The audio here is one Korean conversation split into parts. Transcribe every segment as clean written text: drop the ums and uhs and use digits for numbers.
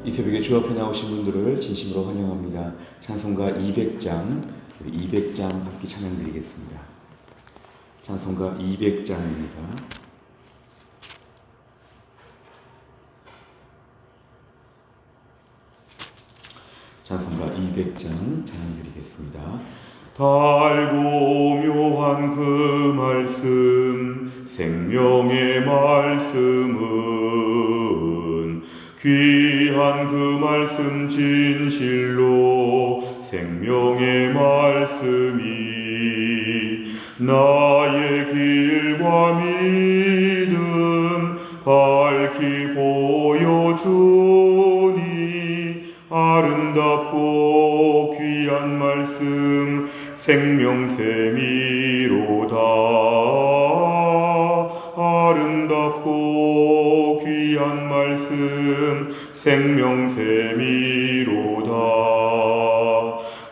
이 새벽에 주 앞에 나오신 분들을 진심으로 환영합니다. 찬송가 200장, 200장 함께 찬양드리겠습니다. 찬송가 200장입니다. 찬송가 200장 찬양드리겠습니다. 달고 묘한 그 말씀, 생명의 말씀은 귀한 그 말씀 진실로 생명의 말씀이 나의 길과 믿음 밝히 보여주니 아름답고 귀한 말씀 생명샘이로다. 아름답고 귀한 말씀 생명샘이로다.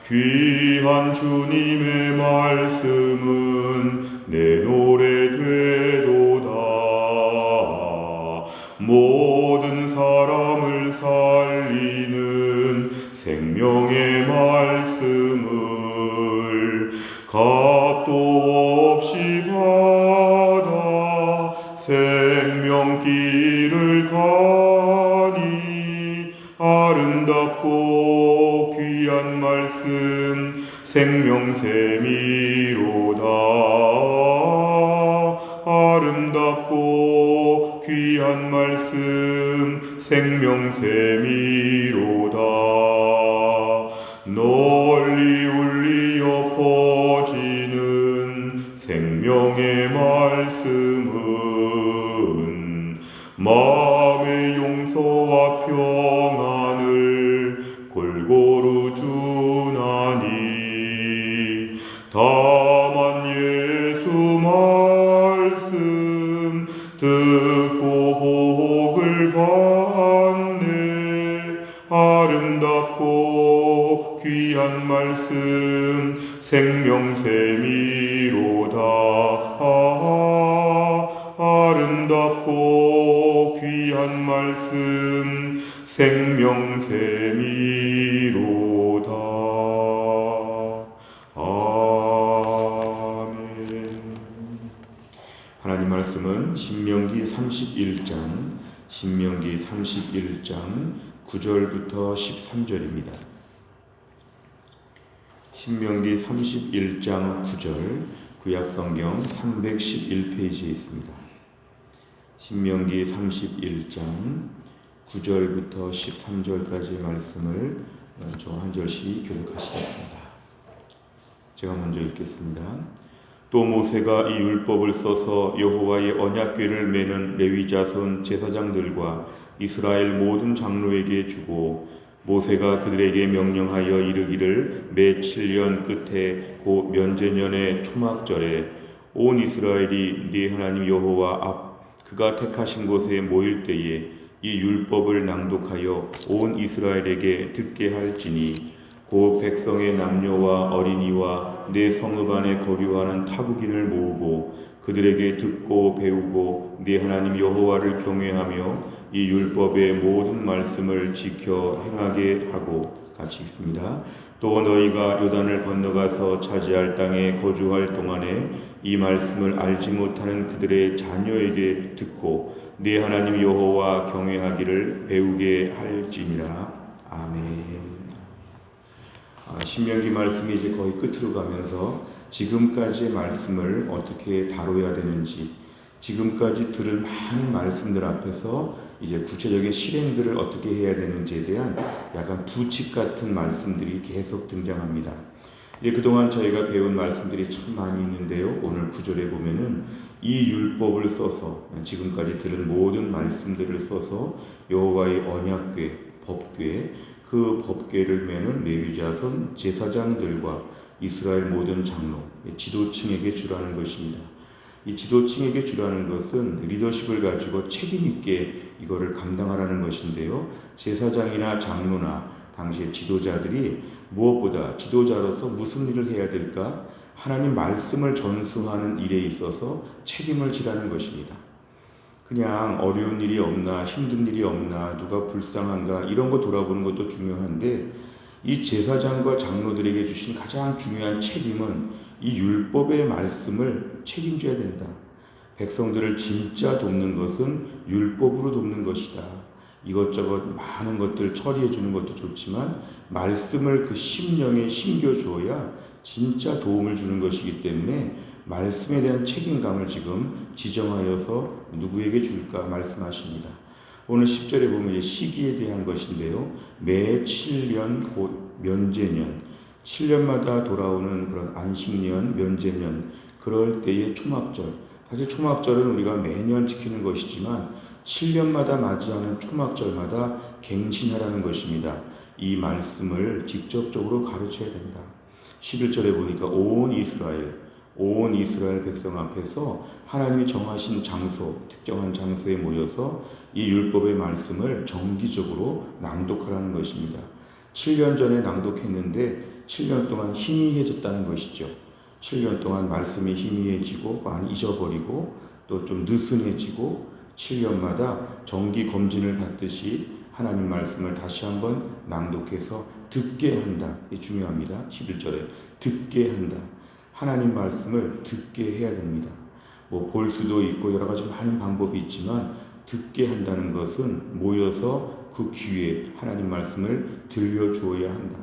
귀한 주님의 말씀은 내 노래 되도다. 모든 사람을 살리는 생명의 말씀을 값도 없이 받아 생명길을 가니 아름답고 귀한 말씀 생명샘이로다. 아름답고 귀한 말씀 생명샘이로다. 널리 울리어 퍼지는 생명의 말씀은 마음의 용서와 평안을 골고루 주나니 다만 예수 말씀 듣고 복을 받네. 아름답고 귀한 말씀 생명샘이로다. 아름답고 귀한 말씀 생명샘이로다. 아멘. 하나님 말씀은 신명기 31장 9절부터 13절입니다. 신명기 31장 9절, 구약성경 311페이지에 있습니다. 신명기 31장 9절부터 13절까지의 말씀을 한 절씩 교독하시겠습니다. 제가 먼저 읽겠습니다. 또 모세가 이 율법을 써서 여호와의 언약궤를 매는 레위 자손 제사장들과 이스라엘 모든 장로에게 주고 모세가 그들에게 명령하여 이르기를 매 7년 끝에 곧 면제년의 초막절에 온 이스라엘이 네 하나님 여호와 앞 그가 택하신 곳에 모일 때에 이 율법을 낭독하여 온 이스라엘에게 듣게 할지니 곧 백성의 남녀와 어린이와 내 성읍 안에 거류하는 타국인을 모으고 그들에게 듣고 배우고 네 하나님 여호와를 경외하며 이 율법의 모든 말씀을 지켜 행하게 하고, 같이 읽습니다. 또 너희가 요단을 건너가서 차지할 땅에 거주할 동안에 이 말씀을 알지 못하는 그들의 자녀에게 듣고 네 하나님 여호와 경외하기를 배우게 할지니라. 아멘. 신명기 말씀이 이제 거의 끝으로 가면서 지금까지의 말씀을 어떻게 다뤄야 되는지, 지금까지 들은 많은 말씀들 앞에서 이제 구체적인 실행들을 어떻게 해야 되는지에 대한 약간 부칙 같은 말씀들이 계속 등장합니다. 그동안 저희가 배운 말씀들이 참 많이 있는데요. 오늘 9절에 보면은 이 율법을 써서, 지금까지 들은 모든 말씀들을 써서 여호와의 언약궤, 법궤, 그 법궤를 매는 레위 자손 제사장들과 이스라엘 모든 장로, 지도층에게 주라는 것입니다. 이 지도층에게 주라는 것은 리더십을 가지고 책임 있게 이거를 감당하라는 것인데요. 제사장이나 장로나 당시의 지도자들이 무엇보다 지도자로서 무슨 일을 해야 될까? 하나님 말씀을 전수하는 일에 있어서 책임을 지라는 것입니다. 그냥 어려운 일이 없나, 힘든 일이 없나, 누가 불쌍한가 이런 거 돌아보는 것도 중요한데 이 제사장과 장로들에게 주신 가장 중요한 책임은 이 율법의 말씀을 책임져야 된다. 백성들을 진짜 돕는 것은 율법으로 돕는 것이다. 이것저것 많은 것들 처리해 주는 것도 좋지만 말씀을 그 심령에 심겨 주어야 진짜 도움을 주는 것이기 때문에 말씀에 대한 책임감을 지금 지정하여서 누구에게 줄까 말씀하십니다. 오늘 10절에 보면 시기에 대한 것인데요. 매 7년 곧 면제년, 7년마다 돌아오는 그런 안식년, 면제년, 그럴 때의 초막절. 사실 초막절은 우리가 매년 지키는 것이지만 7년마다 맞이하는 초막절마다 갱신하라는 것입니다. 이 말씀을 직접적으로 가르쳐야 된다. 11절에 보니까 온 이스라엘 백성 앞에서 하나님이 정하신 장소, 특정한 장소에 모여서 이 율법의 말씀을 정기적으로 낭독하라는 것입니다. 7년 전에 낭독했는데 7년 동안 희미해졌다는 것이죠. 7년 동안 말씀이 희미해지고 많이 잊어버리고 또 좀 느슨해지고 7년마다 정기 검진을 받듯이 하나님 말씀을 다시 한번 낭독해서 듣게 한다. 이게 중요합니다. 11절에 듣게 한다. 하나님 말씀을 듣게 해야 됩니다. 볼 수도 있고 여러 가지 많은 방법이 있지만 듣게 한다는 것은 모여서 그 귀에 하나님 말씀을 들려주어야 한다.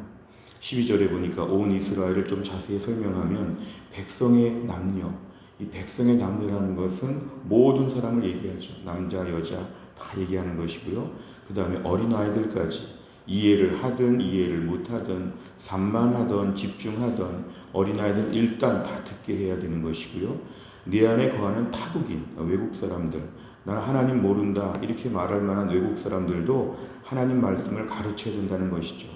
12절에 보니까 온 이스라엘을 좀 자세히 설명하면 백성의 남녀, 이 백성의 남녀라는 것은 모든 사람을 얘기하죠. 남자, 여자 다 얘기하는 것이고요. 그 다음에 어린아이들까지 이해를 하든 이해를 못하든 산만하든 집중하든 어린아이들은 일단 다 듣게 해야 되는 것이고요. 네 안에 거하는 타국인, 외국 사람들, 나는 하나님 모른다 이렇게 말할 만한 외국 사람들도 하나님 말씀을 가르쳐야 된다는 것이죠.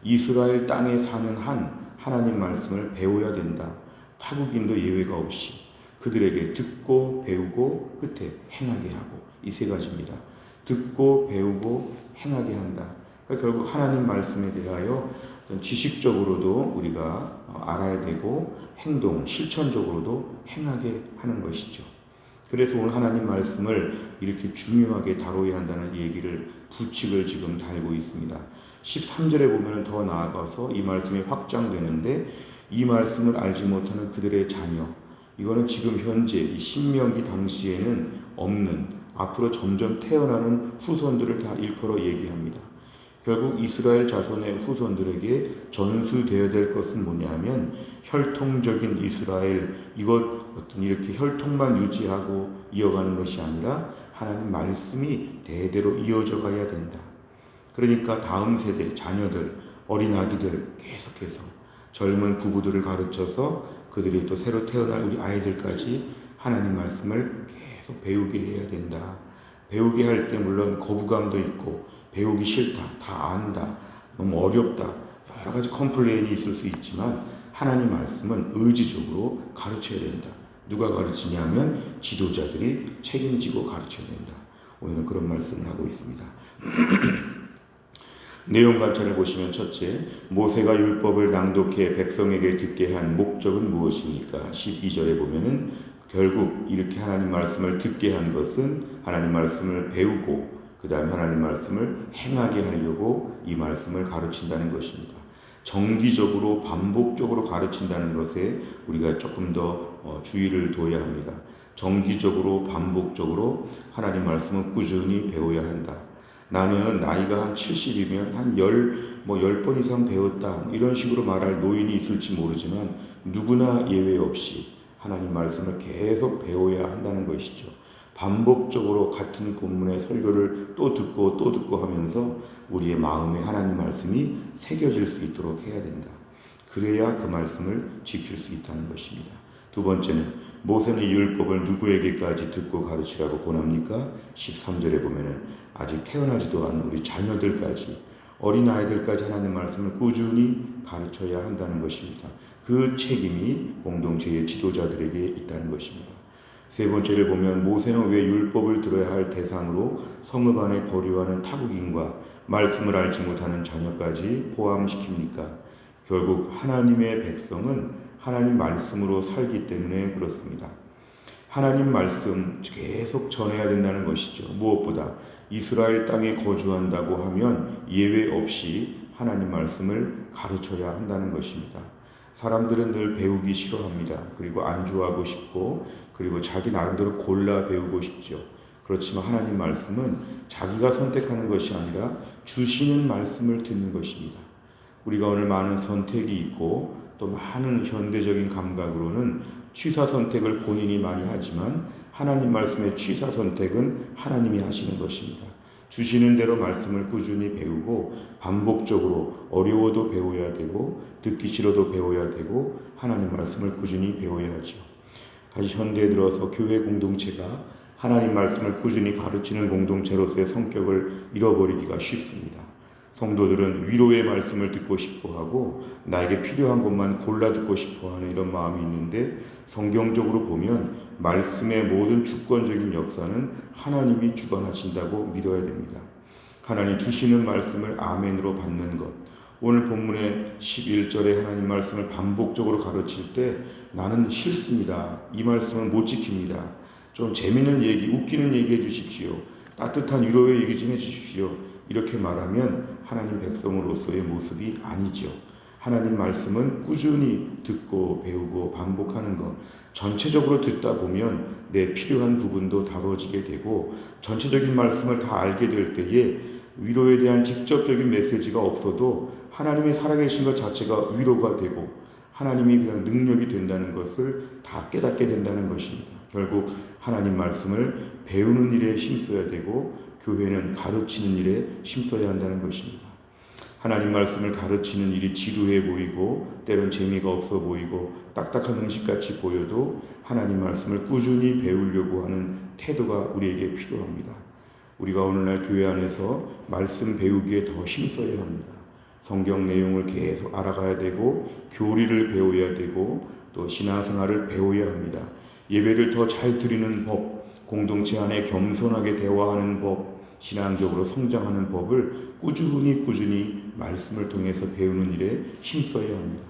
이스라엘 땅에 사는 한 하나님 말씀을 배워야 된다. 타국인도 예외가 없이 그들에게 듣고 배우고 끝에 행하게 하고 이 세 가지입니다. 듣고 배우고 행하게 한다. 그러니까 결국 하나님 말씀에 대하여 지식적으로도 우리가 알아야 되고 행동, 실천적으로도 행하게 하는 것이죠. 그래서 오늘 하나님 말씀을 이렇게 중요하게 다뤄야 한다는 얘기를 부칙을 지금 달고 있습니다. 13절에 보면 더 나아가서 이 말씀이 확장되는데 이 말씀을 알지 못하는 그들의 자녀, 이거는 지금 현재 이 신명기 당시에는 없는 앞으로 점점 태어나는 후손들을 다 일컬어 얘기합니다. 결국 이스라엘 자손의 후손들에게 전수되어야 될 것은 뭐냐면 혈통적인 이스라엘, 이것 어떤 이렇게 혈통만 유지하고 이어가는 것이 아니라 하나님 말씀이 대대로 이어져 가야 된다. 그러니까 다음 세대 자녀들, 어린아기들 계속해서 젊은 부부들을 가르쳐서 그들이 또 새로 태어날 우리 아이들까지 하나님 말씀을 계속 배우게 해야 된다. 배우게 할 때 물론 거부감도 있고 배우기 싫다, 다 안다, 너무 어렵다, 여러 가지 컴플레인이 있을 수 있지만 하나님 말씀은 의지적으로 가르쳐야 된다. 누가 가르치냐면 지도자들이 책임지고 가르쳐야 된다. 오늘은 그런 말씀을 하고 있습니다. 내용 관찰을 보시면 첫째, 모세가 율법을 낭독해 백성에게 듣게 한 목적은 무엇입니까? 12절에 보면은 결국 이렇게 하나님 말씀을 듣게 한 것은 하나님 말씀을 배우고 그 다음에 하나님 말씀을 행하게 하려고 이 말씀을 가르친다는 것입니다. 정기적으로 반복적으로 가르친다는 것에 우리가 조금 더 주의를 둬야 합니다. 정기적으로 반복적으로 하나님 말씀을 꾸준히 배워야 한다. 나는 나이가 한 70이면 한 10번 이상 배웠다 이런 식으로 말할 노인이 있을지 모르지만 누구나 예외 없이 하나님 말씀을 계속 배워야 한다는 것이죠. 반복적으로 같은 본문의 설교를 또 듣고 하면서 우리의 마음에 하나님 말씀이 새겨질 수 있도록 해야 된다. 그래야 그 말씀을 지킬 수 있다는 것입니다. 두 번째는 모세는 율법을 누구에게까지 듣고 가르치라고 권합니까? 13절에 보면은 아직 태어나지도 않은 우리 자녀들까지 어린아이들까지 하나님 말씀을 꾸준히 가르쳐야 한다는 것입니다. 그 책임이 공동체의 지도자들에게 있다는 것입니다. 세 번째를 보면 모세는 왜 율법을 들어야 할 대상으로 성읍 안에 거류하는 타국인과 말씀을 알지 못하는 자녀까지 포함시킵니까? 결국 하나님의 백성은 하나님 말씀으로 살기 때문에 그렇습니다. 하나님 말씀 계속 전해야 된다는 것이죠. 무엇보다 이스라엘 땅에 거주한다고 하면 예외 없이 하나님 말씀을 가르쳐야 한다는 것입니다. 사람들은 늘 배우기 싫어합니다. 그리고 안주하고 싶고, 그리고 자기 나름대로 골라 배우고 싶죠. 그렇지만 하나님 말씀은 자기가 선택하는 것이 아니라 주시는 말씀을 듣는 것입니다. 우리가 오늘 많은 선택이 있고 또 많은 현대적인 감각으로는 취사 선택을 본인이 많이 하지만 하나님 말씀의 취사 선택은 하나님이 하시는 것입니다. 주시는 대로 말씀을 꾸준히 배우고 반복적으로 어려워도 배워야 되고 듣기 싫어도 배워야 되고 하나님 말씀을 꾸준히 배워야 하죠. 다시 현대에 들어서 교회 공동체가 하나님 말씀을 꾸준히 가르치는 공동체로서의 성격을 잃어버리기가 쉽습니다. 성도들은 위로의 말씀을 듣고 싶어 하고 나에게 필요한 것만 골라 듣고 싶어 하는 이런 마음이 있는데, 성경적으로 보면 말씀의 모든 주권적인 역사는 하나님이 주관하신다고 믿어야 됩니다. 하나님 주시는 말씀을 아멘으로 받는 것. 오늘 본문의 11절에 하나님 말씀을 반복적으로 가르칠 때 나는 싫습니다. 이 말씀을 못 지킵니다. 좀 재미있는 얘기, 웃기는 얘기 해주십시오. 따뜻한 위로의 얘기 좀 해주십시오. 이렇게 말하면 하나님 백성으로서의 모습이 아니죠. 하나님 말씀은 꾸준히 듣고 배우고 반복하는 것. 전체적으로 듣다 보면 내 필요한 부분도 다뤄지게 되고 전체적인 말씀을 다 알게 될 때에 위로에 대한 직접적인 메시지가 없어도 하나님의 살아계신 것 자체가 위로가 되고 하나님이 그냥 능력이 된다는 것을 다 깨닫게 된다는 것입니다. 결국 하나님 말씀을 배우는 일에 힘써야 되고 교회는 가르치는 일에 힘써야 한다는 것입니다. 하나님 말씀을 가르치는 일이 지루해 보이고 때론 재미가 없어 보이고 딱딱한 음식같이 보여도 하나님 말씀을 꾸준히 배우려고 하는 태도가 우리에게 필요합니다. 우리가 오늘날 교회 안에서 말씀 배우기에 더 힘써야 합니다. 성경 내용을 계속 알아가야 되고 교리를 배워야 되고 또 신앙생활을 배워야 합니다. 예배를 더 잘 드리는 법, 공동체 안에 겸손하게 대화하는 법, 신앙적으로 성장하는 법을 꾸준히 말씀을 통해서 배우는 일에 힘써야 합니다.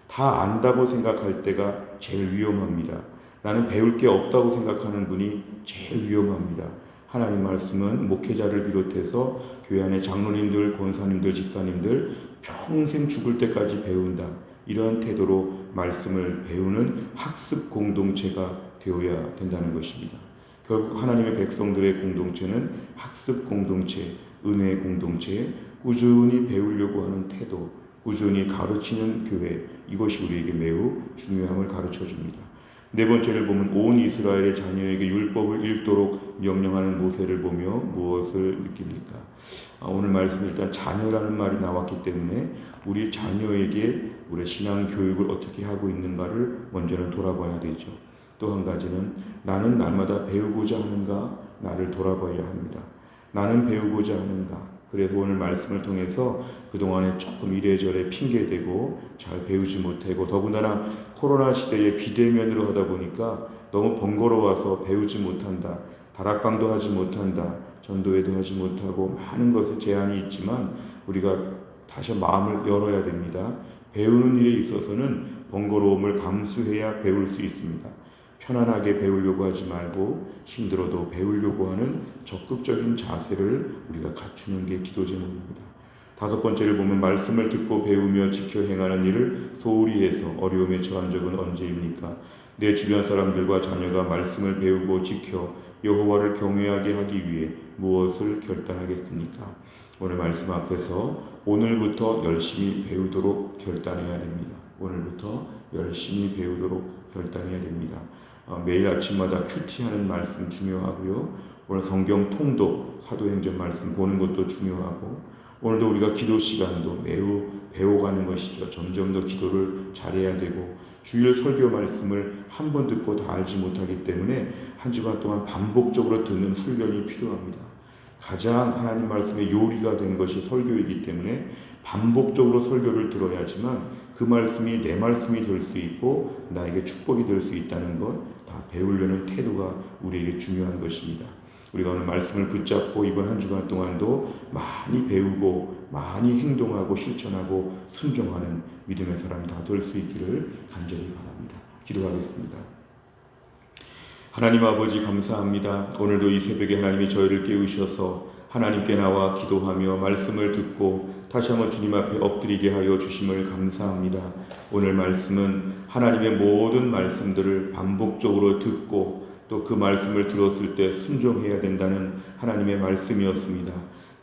다 안다고 생각할 때가 제일 위험합니다. 나는 배울 게 없다고 생각하는 분이 제일 위험합니다. 하나님 말씀은 목회자를 비롯해서 교회 안에 장로님들, 권사님들, 집사님들 평생 죽을 때까지 배운다. 이러한 태도로 말씀을 배우는 학습 공동체가 되어야 된다는 것입니다. 결국 하나님의 백성들의 공동체는 학습 공동체, 은혜 공동체, 꾸준히 배우려고 하는 태도, 꾸준히 가르치는 교회, 이것이 우리에게 매우 중요함을 가르쳐 줍니다. 네 번째를 보면 온 이스라엘의 자녀에게 율법을 읽도록 명령하는 모세를 보며 무엇을 느낍니까? 오늘 말씀 일단 자녀라는 말이 나왔기 때문에 우리 자녀에게 우리 신앙 교육을 어떻게 하고 있는가를 먼저는 돌아봐야 되죠. 또 한 가지는 나는 날마다 배우고자 하는가, 나를 돌아봐야 합니다. 나는 배우고자 하는가. 그래서 오늘 말씀을 통해서 그동안에 조금 이래저래 핑계대고 잘 배우지 못하고 더군다나 코로나 시대에 비대면으로 하다 보니까 너무 번거로워서 배우지 못한다. 다락방도 하지 못한다. 전도회도 하지 못하고 많은 것에 제한이 있지만 우리가 다시 마음을 열어야 됩니다. 배우는 일에 있어서는 번거로움을 감수해야 배울 수 있습니다. 편안하게 배우려고 하지 말고 힘들어도 배우려고 하는 적극적인 자세를 우리가 갖추는 게 기도 제목입니다. 다섯 번째를 보면 말씀을 듣고 배우며 지켜 행하는 일을 소홀히 해서 어려움에 처한 적은 언제입니까? 내 주변 사람들과 자녀가 말씀을 배우고 지켜 여호와를 경외하게 하기 위해 무엇을 결단하겠습니까? 오늘 말씀 앞에서 오늘부터 열심히 배우도록 결단해야 됩니다. 오늘부터 열심히 배우도록 결단해야 됩니다. 매일 아침마다 큐티하는 말씀 중요하고요. 오늘 성경 통독, 사도행전 말씀 보는 것도 중요하고 오늘도 우리가 기도 시간도 매우 배워가는 것이죠. 점점 더 기도를 잘해야 되고 주일 설교 말씀을 한 번 듣고 다 알지 못하기 때문에 한 주간 동안 반복적으로 듣는 훈련이 필요합니다. 가장 하나님 말씀의 요리가 된 것이 설교이기 때문에 반복적으로 설교를 들어야지만 그 말씀이 내 말씀이 될 수 있고 나에게 축복이 될 수 있다는 것 다 배우려는 태도가 우리에게 중요한 것입니다. 우리가 오늘 말씀을 붙잡고 이번 한 주간 동안도 많이 배우고 많이 행동하고 실천하고 순종하는 믿음의 사람 다 될 수 있기를 간절히 바랍니다. 기도하겠습니다. 하나님 아버지 감사합니다. 오늘도 이 새벽에 하나님이 저희를 깨우셔서 하나님께 나와 기도하며 말씀을 듣고 다시 한번 주님 앞에 엎드리게 하여 주심을 감사합니다. 오늘 말씀은 하나님의 모든 말씀들을 반복적으로 듣고 또 그 말씀을 들었을 때 순종해야 된다는 하나님의 말씀이었습니다.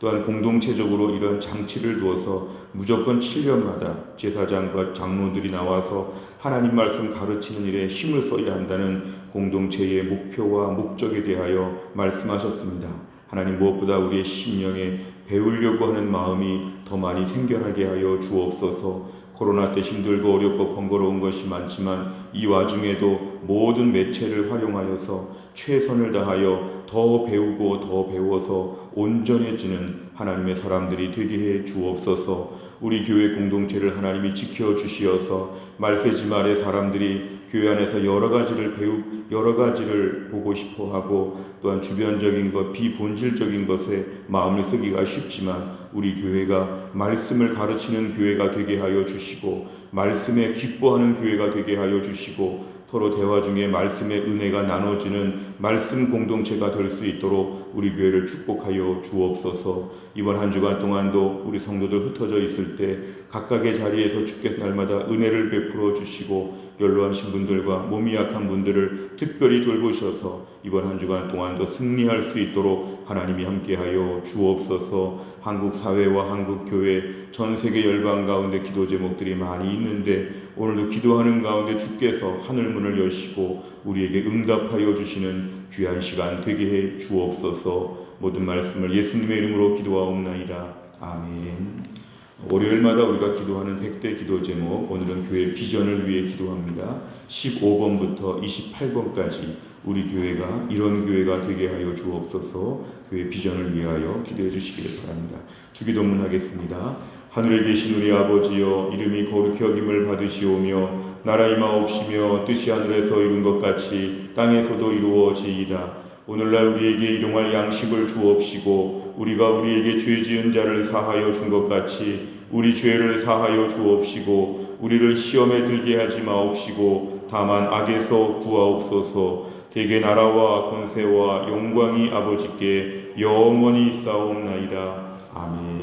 또한 공동체적으로 이런 장치를 두어서 무조건 7년마다 제사장과 장로들이 나와서 하나님 말씀 가르치는 일에 힘을 써야 한다는 공동체의 목표와 목적에 대하여 말씀하셨습니다. 하나님 무엇보다 우리의 심령에 배우려고 하는 마음이 더 많이 생겨나게 하여 주옵소서. 코로나 때 힘들고 어렵고 번거로운 것이 많지만 이 와중에도 모든 매체를 활용하여서 최선을 다하여 더 배우고 더 배워서 온전해지는 하나님의 사람들이 되게 해 주옵소서. 우리 교회 공동체를 하나님이 지켜주시어서 말세지 말의 사람들이 교회 안에서 여러 가지를 보고 싶어하고 또한 주변적인 것, 비본질적인 것에 마음을 쓰기가 쉽지만 우리 교회가 말씀을 가르치는 교회가 되게 하여 주시고 말씀에 기뻐하는 교회가 되게 하여 주시고 서로 대화 중에 말씀의 은혜가 나눠지는 말씀 공동체가 될 수 있도록 우리 교회를 축복하여 주옵소서. 이번 한 주간 동안도 우리 성도들 흩어져 있을 때 각각의 자리에서 주께서 날마다 은혜를 베풀어 주시고 연로하신 분들과 몸이 약한 분들을 특별히 돌보셔서 이번 한 주간 동안도 승리할 수 있도록 하나님이 함께하여 주옵소서. 한국 사회와 한국 교회 전 세계 열방 가운데 기도 제목들이 많이 있는데 오늘도 기도하는 가운데 주께서 하늘문을 여시고 우리에게 응답하여 주시는 귀한 시간 되게 해 주옵소서. 모든 말씀을 예수님의 이름으로 기도하옵나이다. 아멘. 월요일마다 우리가 기도하는 100대 기도 제목, 오늘은 교회 비전을 위해 기도합니다. 15번부터 28번까지 우리 교회가 이런 교회가 되게 하여 주옵소서. 교회 비전을 위하여 기도해 주시기를 바랍니다. 주기도문 하겠습니다. 하늘에 계신 우리 아버지여, 이름이 거룩히 여김을 받으시오며 나라 임하옵시며 뜻이 하늘에서 이룬 것 같이 땅에서도 이루어지이다. 오늘날 우리에게 일용할 양식을 주옵시고 우리가 우리에게 죄 지은 자를 사하여 준 것 같이 우리 죄를 사하여 주옵시고 우리를 시험에 들게 하지 마옵시고 다만 악에서 구하옵소서. 대개 나라와 권세와 영광이 아버지께 영원히 있사옵나이다. 아멘.